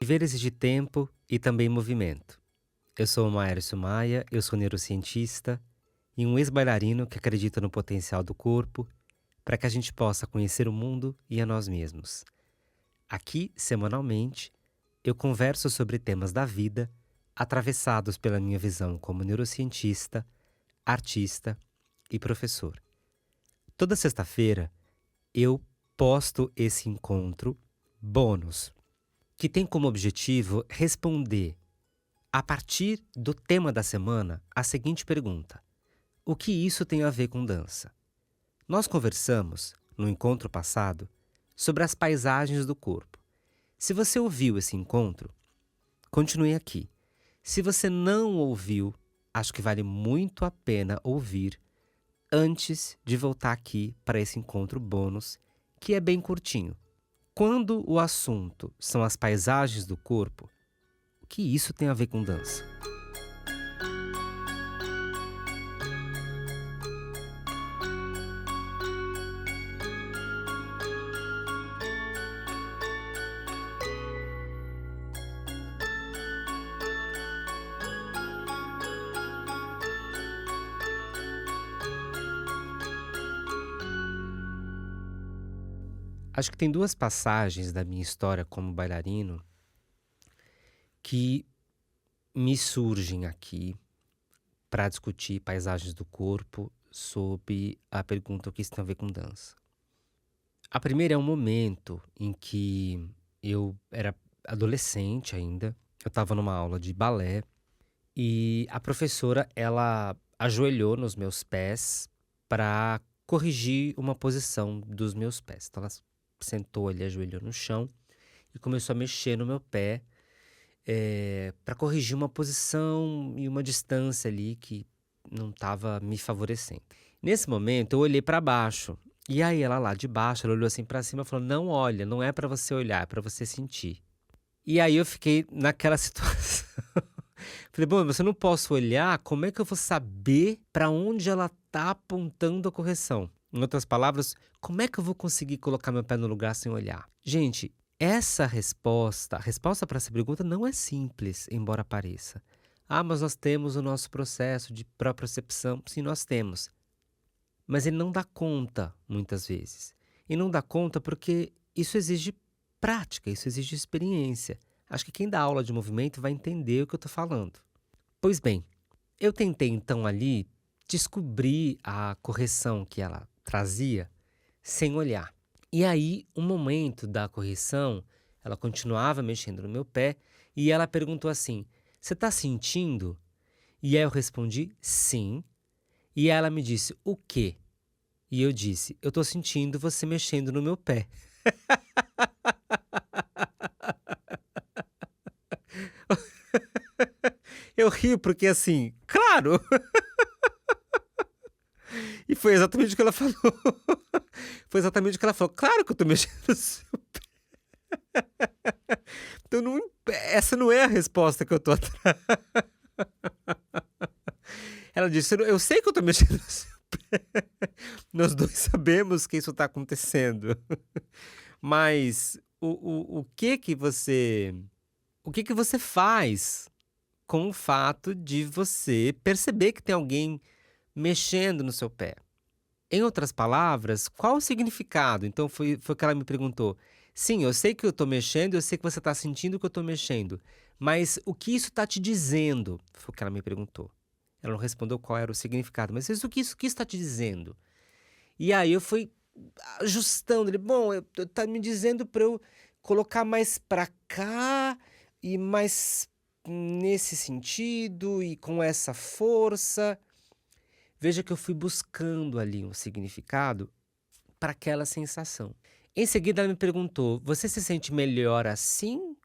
Viver exige tempo e também movimento. Eu sou o Maércio Maia, eu sou neurocientista e um ex-bailarino que acredita no potencial do corpo para que a gente possa conhecer o mundo e a nós mesmos. Aqui, semanalmente, eu converso sobre temas da vida atravessados pela minha visão como neurocientista, artista e professor. Toda sexta-feira eu posto esse encontro bônus, que tem como objetivo responder, a partir do tema da semana, a seguinte pergunta: o que isso tem a ver com dança? Nós conversamos, no encontro passado, sobre as paisagens do corpo. Se você ouviu esse encontro, continue aqui. Se você não ouviu, acho que vale muito a pena ouvir antes de voltar aqui para esse encontro bônus, que é bem curtinho. Quando o assunto são as paisagens do corpo, o que isso tem a ver com dança? Acho que tem duas passagens da minha história como bailarino que me surgem aqui para discutir paisagens do corpo sob a pergunta: o que isso tem a ver com dança? A primeira é um momento em que eu era adolescente ainda, eu estava numa aula de balé e a professora, ela ajoelhou nos meus pés para corrigir uma posição dos meus pés. Então ela sentou ali, ajoelhou no chão e começou a mexer no meu pé para corrigir uma posição e uma distância ali que não estava me favorecendo. Nesse momento eu olhei para baixo e aí ela lá de baixo, ela olhou assim para cima e falou: não olha, não é para você olhar, é para você sentir. E aí eu fiquei naquela situação. Falei, bom, mas se eu não posso olhar, como é que eu vou saber para onde ela tá apontando a correção? Em outras palavras, como é que eu vou conseguir colocar meu pé no lugar sem olhar? Gente, essa resposta, a resposta para essa pergunta não é simples, embora pareça. Ah, mas nós temos o nosso processo de propriocepção. Sim, nós temos. Mas ele não dá conta, muitas vezes. E não dá conta porque isso exige prática, isso exige experiência. Acho que quem dá aula de movimento vai entender o que eu estou falando. Pois bem, eu tentei então ali descobrir a correção que ela trazia sem olhar. E aí, um momento da correção, ela continuava mexendo no meu pé e ela perguntou assim: você está sentindo? E aí eu respondi: sim. E ela me disse: o quê? E eu disse: eu estou sentindo você mexendo no meu pé. Eu rio porque assim, claro! E foi exatamente o que ela falou. Foi exatamente o que ela falou. Claro que eu tô mexendo no seu pé. Então essa não é a resposta que eu tô atrás. Ela disse: eu sei que eu tô mexendo no seu pé. Nós dois sabemos que isso tá acontecendo. Mas o que você faz com o fato de você perceber que tem alguém mexendo no seu pé? Em outras palavras, qual o significado? Então foi o que ela me perguntou. Sim, eu sei que eu estou mexendo, eu sei que você está sentindo que eu estou mexendo, mas o que isso está te dizendo? Foi o que ela me perguntou. Ela não respondeu qual era o significado, mas o que isso está te dizendo? E aí eu fui ajustando. Ele, bom, tá me dizendo para eu colocar mais para cá e mais nesse sentido e com essa força. Veja que eu fui buscando ali um significado para aquela sensação. Em seguida, ela me perguntou: você se sente melhor assim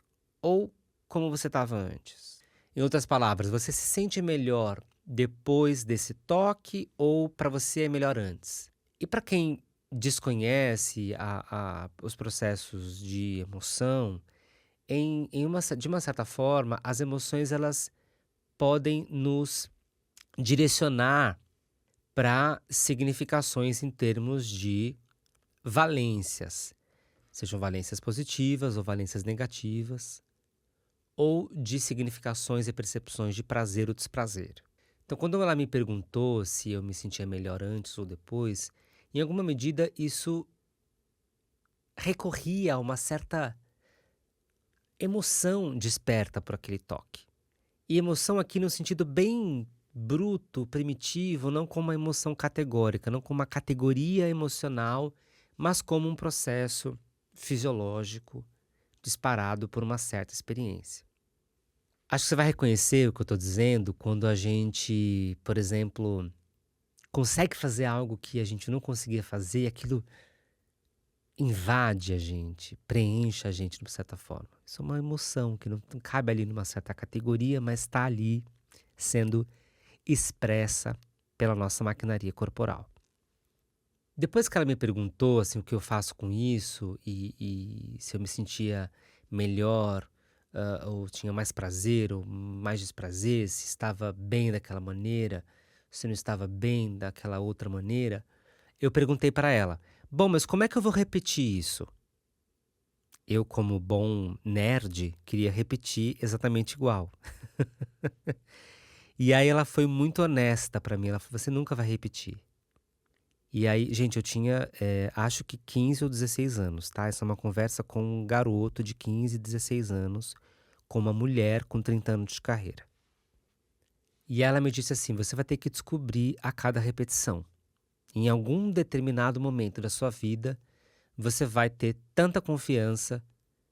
ou como você estava antes? Em outras palavras, você se sente melhor depois desse toque ou para você é melhor antes? E para quem desconhece os processos de emoção, de uma certa forma, as emoções elas podem nos direcionar para significações em termos de valências, sejam valências positivas ou valências negativas. ou de significações e percepções de prazer ou desprazer. Então, quando ela me perguntou se eu me sentia melhor antes ou depois, em alguma medida isso recorria a uma certa emoção desperta por aquele toque. E emoção aqui no sentido bem bruto, primitivo, não como uma emoção categórica, não como uma categoria emocional, mas como um processo fisiológico disparado por uma certa experiência. Acho que você vai reconhecer o que eu estou dizendo quando a gente, por exemplo, consegue fazer algo que a gente não conseguia fazer e aquilo invade a gente, preenche a gente de uma certa forma. Isso é uma emoção que não cabe ali numa certa categoria, mas está ali sendo expressa pela nossa maquinaria corporal. Depois que ela me perguntou assim, o que eu faço com isso e se eu me sentia melhor, ou tinha mais prazer ou mais desprazer, se estava bem daquela maneira, se não estava bem daquela outra maneira, eu perguntei para ela: bom, mas como é que eu vou repetir isso? Eu, como bom nerd, queria repetir exatamente igual. E aí ela foi muito honesta para mim, ela falou: você nunca vai repetir. E aí, gente, eu tinha, acho que 15 ou 16 anos, tá? Essa é uma conversa com um garoto de 15, 16 anos, com uma mulher com 30 anos de carreira. E ela me disse assim: você vai ter que descobrir a cada repetição. Em algum determinado momento da sua vida, você vai ter tanta confiança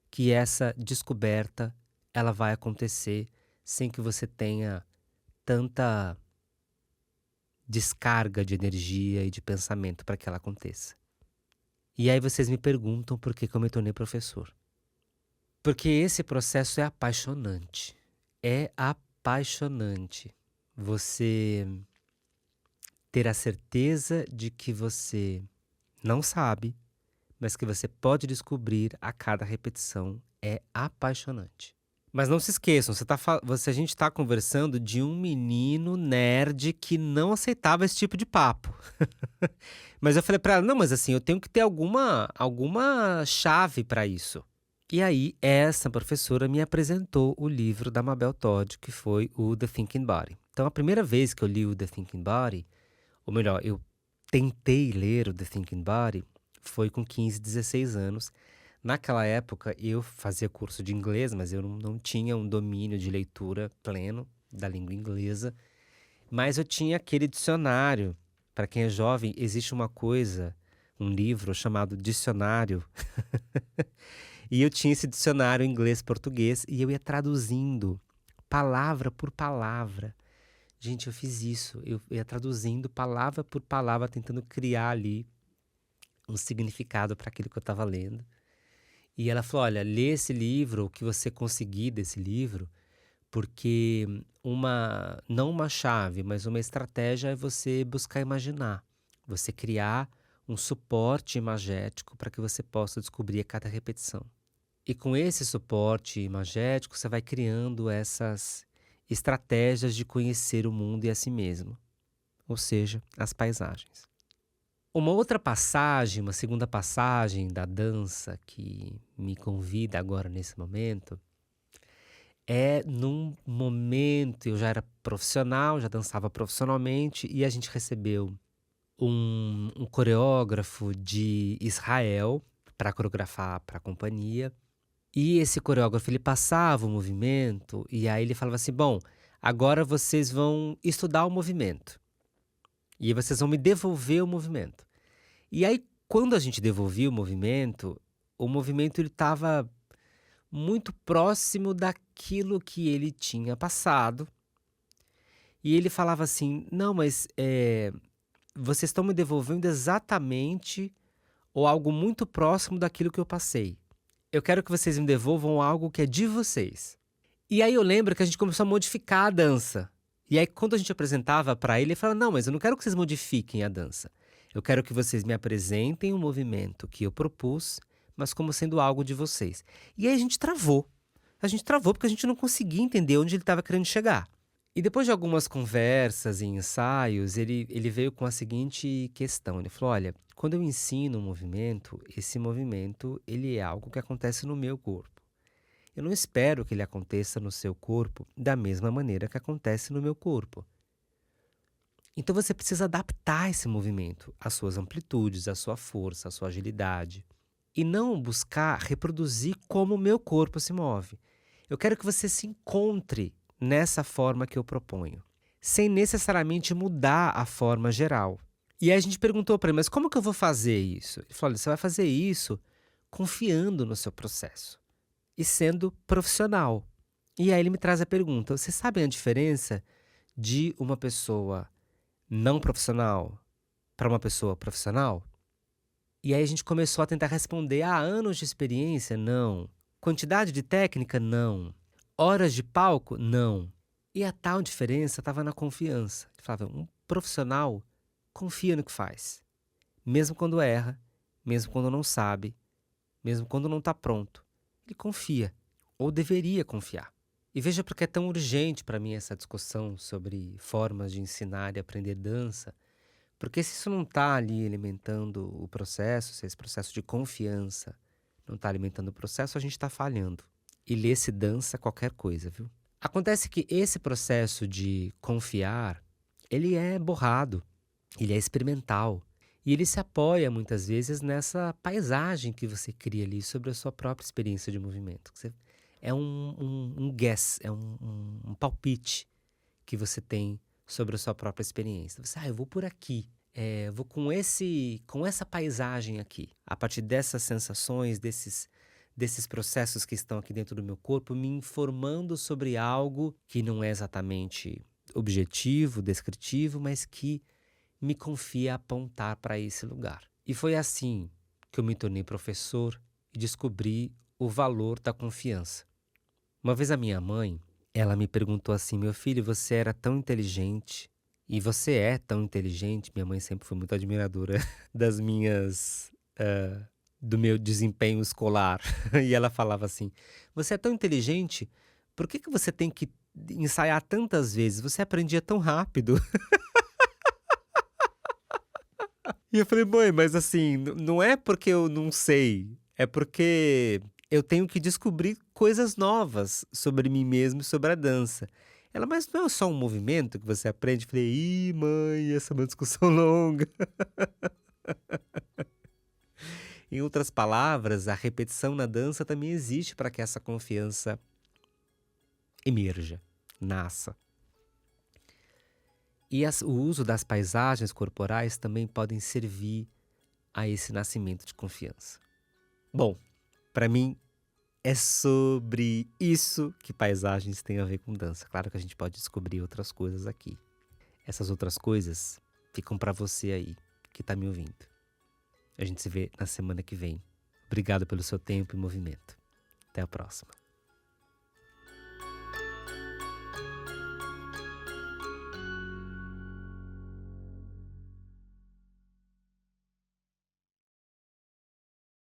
que essa descoberta ela vai acontecer sem que você tenha tanta descarga de energia e de pensamento para que ela aconteça. E aí vocês me perguntam por que eu me tornei professor. Porque esse processo é apaixonante. É apaixonante. Você ter a certeza de que você não sabe, mas que você pode descobrir a cada repetição é apaixonante. Mas não se esqueçam, a gente está conversando de um menino nerd que não aceitava esse tipo de papo. Mas eu falei para ela: não, mas assim, eu tenho que ter alguma chave para isso. E aí, essa professora me apresentou o livro da Mabel Todd, que foi o The Thinking Body. Então, a primeira vez que eu li o The Thinking Body, ou melhor, eu tentei ler o The Thinking Body, foi com 15, 16 anos. Naquela época, eu fazia curso de inglês, mas eu não tinha um domínio de leitura pleno da língua inglesa. Mas eu tinha aquele dicionário. Para quem é jovem, existe uma coisa, um livro chamado dicionário. E eu tinha esse dicionário inglês-português e eu ia traduzindo palavra por palavra. Gente, eu fiz isso. Eu ia traduzindo palavra por palavra, tentando criar ali um significado para aquilo que eu estava lendo. E ela falou: olha, lê esse livro, o que você conseguir desse livro, porque não uma chave, mas uma estratégia é você buscar imaginar. Você criar um suporte imagético para que você possa descobrir a cada repetição. E com esse suporte imagético, você vai criando essas estratégias de conhecer o mundo e a si mesmo, ou seja, as paisagens. Uma outra passagem, uma segunda passagem da dança que me convida agora nesse momento, é num momento, eu já era profissional, já dançava profissionalmente, e a gente recebeu um coreógrafo de Israel para coreografar para a companhia. E esse coreógrafo, ele passava o movimento e aí ele falava assim: bom, agora vocês vão estudar o movimento. E aí vocês vão me devolver o movimento. E aí, quando a gente devolvia o movimento ele estava muito próximo daquilo que ele tinha passado. E ele falava assim: não, mas vocês estão me devolvendo exatamente ou algo muito próximo daquilo que eu passei. Eu quero que vocês me devolvam algo que é de vocês. E aí eu lembro que a gente começou a modificar a dança. E aí quando a gente apresentava pra ele falava: não, mas eu não quero que vocês modifiquem a dança. Eu quero que vocês me apresentem um movimento que eu propus, mas como sendo algo de vocês. E aí a gente travou. A gente travou porque a gente não conseguia entender onde ele estava querendo chegar. E depois de algumas conversas e ensaios, ele veio com a seguinte questão. Ele falou: olha, quando eu ensino um movimento, esse movimento ele é algo que acontece no meu corpo. Eu não espero que ele aconteça no seu corpo da mesma maneira que acontece no meu corpo. Então você precisa adaptar esse movimento às suas amplitudes, à sua força, à sua agilidade. E não buscar reproduzir como o meu corpo se move. Eu quero que você se encontre nessa forma que eu proponho, sem necessariamente mudar a forma geral. E aí a gente perguntou para ele, mas como que eu vou fazer isso? Ele falou, olha, você vai fazer isso confiando no seu processo e sendo profissional. E aí ele me traz a pergunta, você sabe a diferença de uma pessoa não profissional para uma pessoa profissional? E aí a gente começou a tentar responder, anos de experiência? Não. Quantidade de técnica? Não. Horas de palco? Não. E a tal diferença estava na confiança. Ele falava, um profissional confia no que faz. Mesmo quando erra, mesmo quando não sabe, mesmo quando não está pronto. Ele confia, ou deveria confiar. E veja porque é tão urgente para mim essa discussão sobre formas de ensinar e aprender dança, porque se isso não está ali alimentando o processo, se esse processo de confiança não está alimentando o processo, a gente está falhando. E lê-se dança qualquer coisa, viu? Acontece que esse processo de confiar, ele é borrado, ele é experimental. E ele se apoia muitas vezes nessa paisagem que você cria ali sobre a sua própria experiência de movimento. É um guess, é um palpite que você tem sobre a sua própria experiência. Você, eu vou por aqui, vou com essa paisagem aqui. A partir dessas sensações, desses processos que estão aqui dentro do meu corpo, me informando sobre algo que não é exatamente objetivo, descritivo, mas que me confia apontar para esse lugar. E foi assim que eu me tornei professor e descobri o valor da confiança. Uma vez a minha mãe, ela me perguntou assim, meu filho, você era tão inteligente, e você é tão inteligente, minha mãe sempre foi muito admiradora do meu desempenho escolar. E ela falava assim, você é tão inteligente, por que você tem que ensaiar tantas vezes? Você aprendia tão rápido. E eu falei, mãe, mas assim, não é porque eu não sei, é porque eu tenho que descobrir coisas novas sobre mim mesmo e sobre a dança. Ela, mas não é só um movimento que você aprende? Eu falei, ih, mãe, essa é uma discussão longa. Em outras palavras, a repetição na dança também existe para que essa confiança emerja, nasça. E o uso das paisagens corporais também podem servir a esse nascimento de confiança. Bom, para mim é sobre isso que paisagens têm a ver com dança. Claro que a gente pode descobrir outras coisas aqui. Essas outras coisas ficam para você aí que está me ouvindo. A gente se vê na semana que vem. Obrigado pelo seu tempo e movimento. Até a próxima.